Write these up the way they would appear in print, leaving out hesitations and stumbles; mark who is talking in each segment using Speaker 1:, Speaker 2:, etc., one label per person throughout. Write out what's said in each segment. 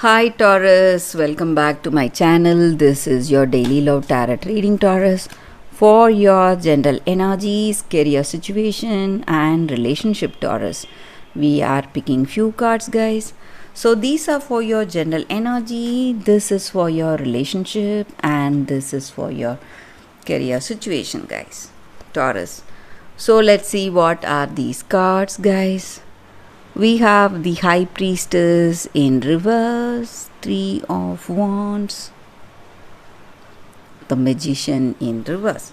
Speaker 1: Hi Taurus, welcome back to my channel. This is your daily love tarot reading, Taurus, for your general energies, career situation and relationship, Taurus. We are picking few cards, guys. So these are for your general energy, this is for your relationship and this is for your career situation, guys. Taurus. So let's see what are these cards, guys. We have the High Priestess in reverse, Three of Wands, the Magician in reverse.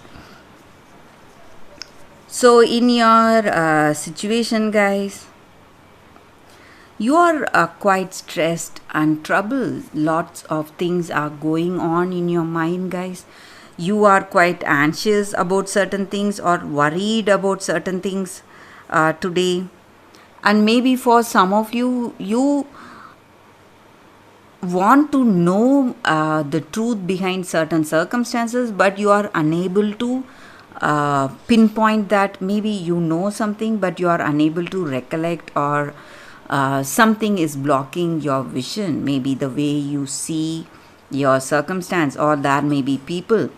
Speaker 1: So in your situation, guys, you are quite stressed and troubled. Lots of things are going on in your mind, guys. You are quite anxious about certain things or worried about certain things today. And maybe for some of you, you want to know the truth behind certain circumstances, but you are unable to pinpoint that. Maybe you know something, but you are unable to recollect, or something is blocking your vision. Maybe the way you see your circumstance, or there may be people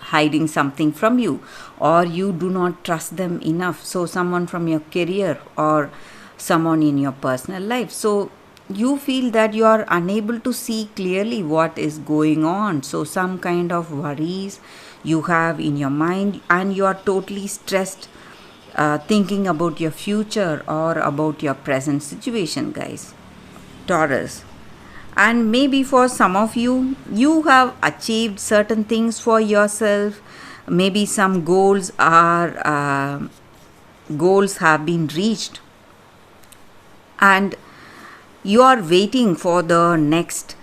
Speaker 1: hiding something from you, or you do not trust them enough. So someone from your career or someone in your personal life, so you feel that you are unable to see clearly what is going on. So some kind of worries you have in your mind, and you are totally stressed thinking about your future or about your present situation, guys, Taurus. And maybe for some of you, you have achieved certain things for yourself. Maybe some goals have been reached, and you are waiting for the next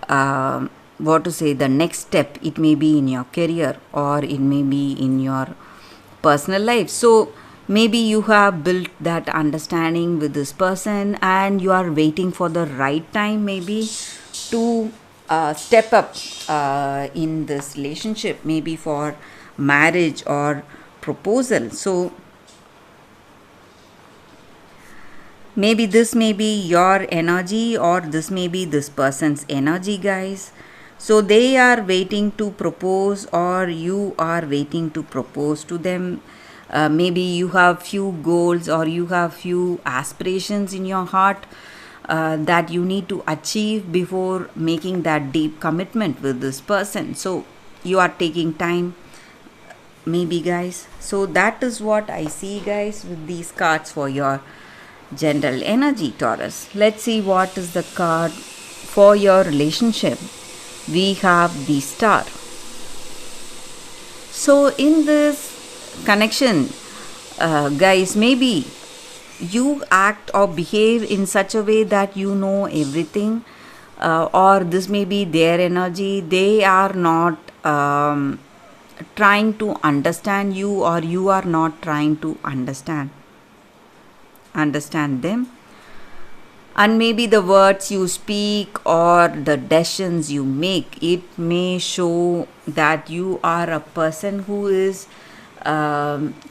Speaker 1: the next step. It may be in your career or it may be in your personal life. So maybe you have built that understanding with this person, and you are waiting for the right time, maybe to step up in this relationship, maybe for marriage or proposal. So maybe this may be your energy, or this may be this person's energy, guys. So they are waiting to propose, or you are waiting to propose to them. Maybe you have few goals, or you have few aspirations in your heart that you need to achieve before making that deep commitment with this person. So you are taking time, maybe, guys. So that is what I see, guys, with these cards for your general energy, Taurus. Let's see what is the card for your relationship. We have the Star. So in this connection, guys, maybe you act or behave in such a way that you know everything, or this may be their energy. They are not trying to understand you, or you are not trying to understand them. And maybe the words you speak or the decisions you make, it may show that you are a person who is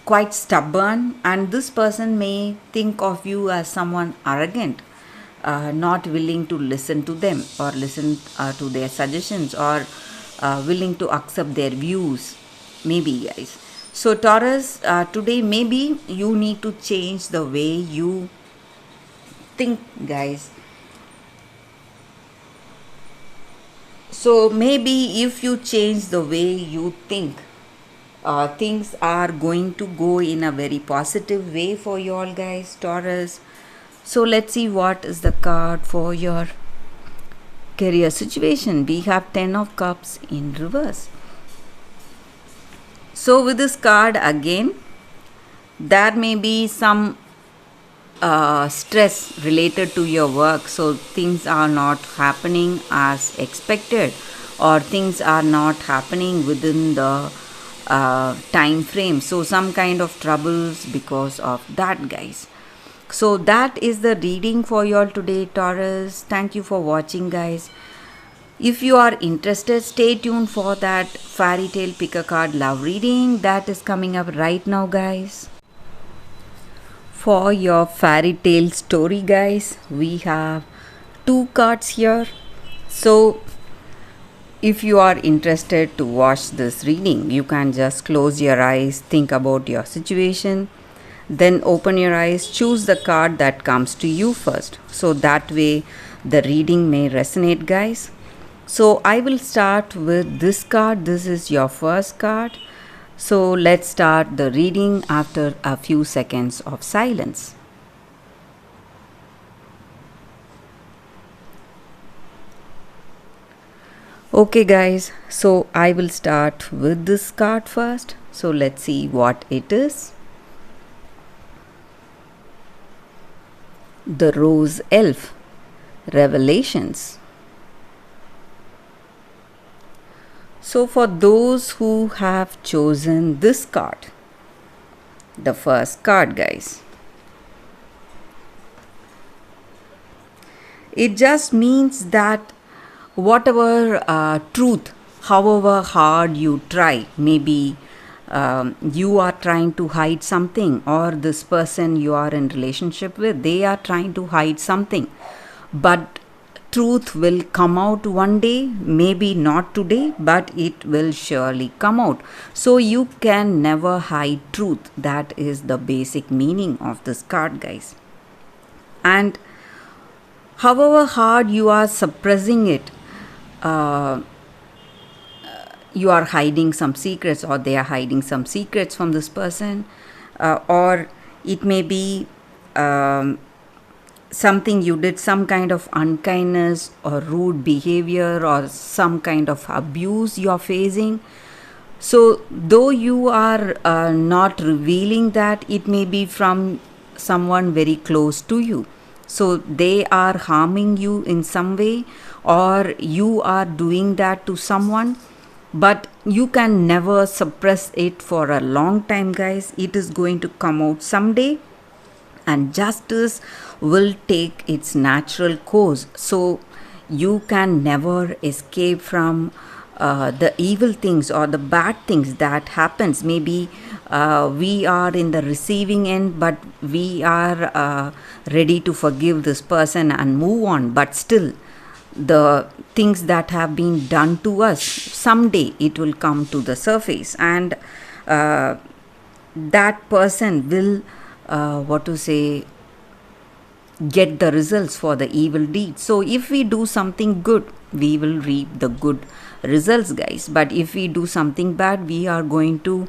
Speaker 1: quite stubborn, and this person may think of you as someone arrogant, not willing to listen to them or listen to their suggestions, or willing to accept their views, maybe, guys. So Taurus, today maybe you need to change the way you think, guys. So maybe if you change the way you think, things are going to go in a very positive way for you all, guys, Taurus. So let's see what is the card for your career situation. We have 10 of Cups in reverse. So with this card again, there may be some stress related to your work. So things are not happening as expected, or things are not happening within the time frame. So some kind of troubles because of that, guys. So that is the reading for you all today, Taurus. Thank you for watching, guys. If you are interested, stay tuned for that fairy tale pick a card love reading that is coming up right now, guys. For your fairy tale story, guys, we have two cards here. So if you are interested to watch this reading, you can just close your eyes, think about your situation, then open your eyes, choose the card that comes to you first. So that way the reading may resonate, guys. So I will start with this card. This is your first card. So let's start the reading after a few seconds of silence. Okay guys, so I will start with this card first. So let's see what it is. The Rose Elf, Revelations. So for those who have chosen this card, the first card, guys, it just means that whatever truth, however hard you try, maybe you are trying to hide something, or this person you are in relationship with, they are trying to hide something, but truth will come out one day, maybe not today, but it will surely come out. So you can never hide truth. That is the basic meaning of this card, guys. And however hard you are suppressing it, you are hiding some secrets, or they are hiding some secrets from this person, or it may be something you did, some kind of unkindness or rude behavior or some kind of abuse you are facing. So though you are not revealing that, it may be from someone very close to you. So they are harming you in some way, or you are doing that to someone, but you can never suppress it for a long time, guys. It is going to come out someday, and justice will take its natural course. So you can never escape from the evil things or the bad things that happens. Maybe we are in the receiving end, but we are ready to forgive this person and move on, but still the things that have been done to us, someday it will come to the surface, and that person will get the results for the evil deed. So if we do something good, we will reap the good results, guys, but if we do something bad, we are going to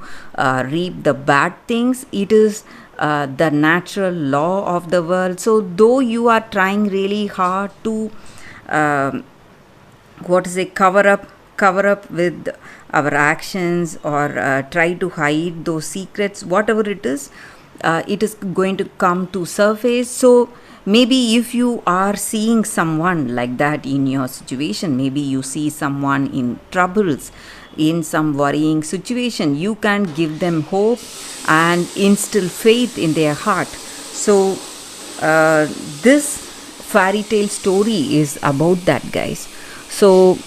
Speaker 1: reap the bad things. It is the natural law of the world. So though you are trying really hard to cover up with our actions, or try to hide those secrets, whatever it is going to come to surface. So maybe if you are seeing someone like that in your situation, maybe you see someone in troubles, in some worrying situation, you can give them hope and instill faith in their heart. So this fairy tale story is about that, guys. So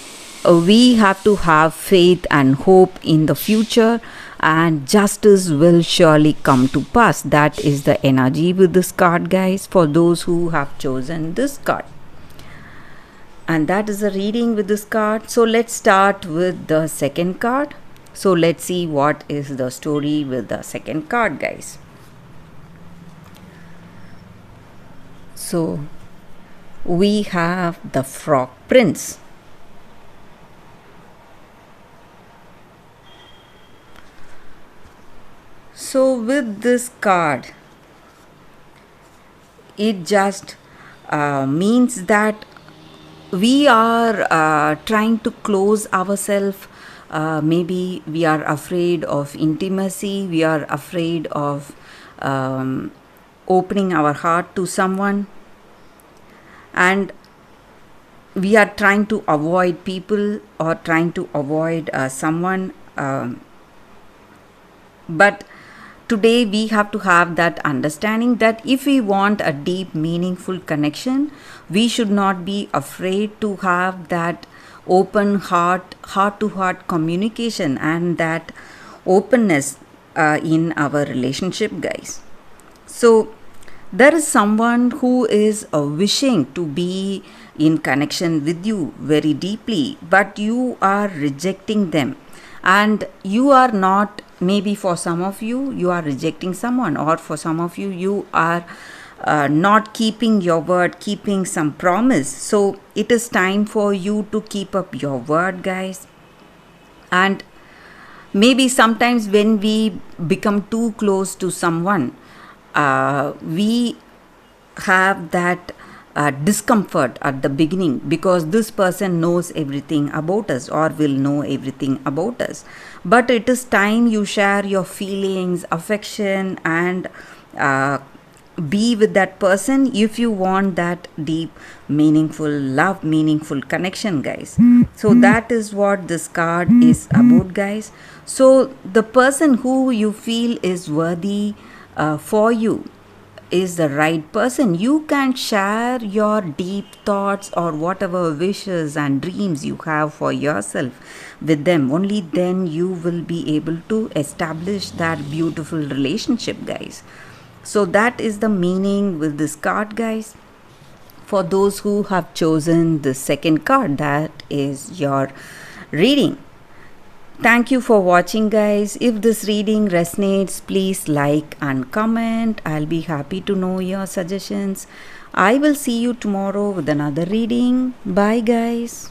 Speaker 1: we have to have faith and hope in the future, and justice will surely come to pass. That is the energy with this card, guys, for those who have chosen this card. And that is the reading with this card. So let's start with the second card. So let's see what is the story with the second card, guys. So we have the Frog Prince. So with this card, it just means that we are trying to close ourselves. Maybe we are afraid of intimacy, we are afraid of opening our heart to someone, and we are trying to avoid people or trying to avoid someone. But today we have to have that understanding that if we want a deep, meaningful connection, we should not be afraid to have that open heart to heart communication and that openness in our relationship, guys. So there is someone who is wishing to be in connection with you very deeply, but you are rejecting them. And you are not, maybe for some of you, you are rejecting someone, or for some of you, you are not keeping your word, keeping some promise. So it is time for you to keep up your word, guys. And maybe sometimes when we become too close to someone, we have that discomfort at the beginning, because this person knows everything about us or will know everything about us. But it is time you share your feelings, affection, and be with that person if you want that deep, meaningful love, meaningful connection, guys. So that is what this card is about, guys. So the person who you feel is worthy for you is the right person. You can share your deep thoughts or whatever wishes and dreams you have for yourself with them. Only then you will be able to establish that beautiful relationship, guys. So that is the meaning with this card, guys. For those who have chosen the second card, that is your reading. Thank you for watching, guys. If this reading resonates, please like and comment. I'll be happy to know your suggestions. I will see you tomorrow with another reading. Bye, guys.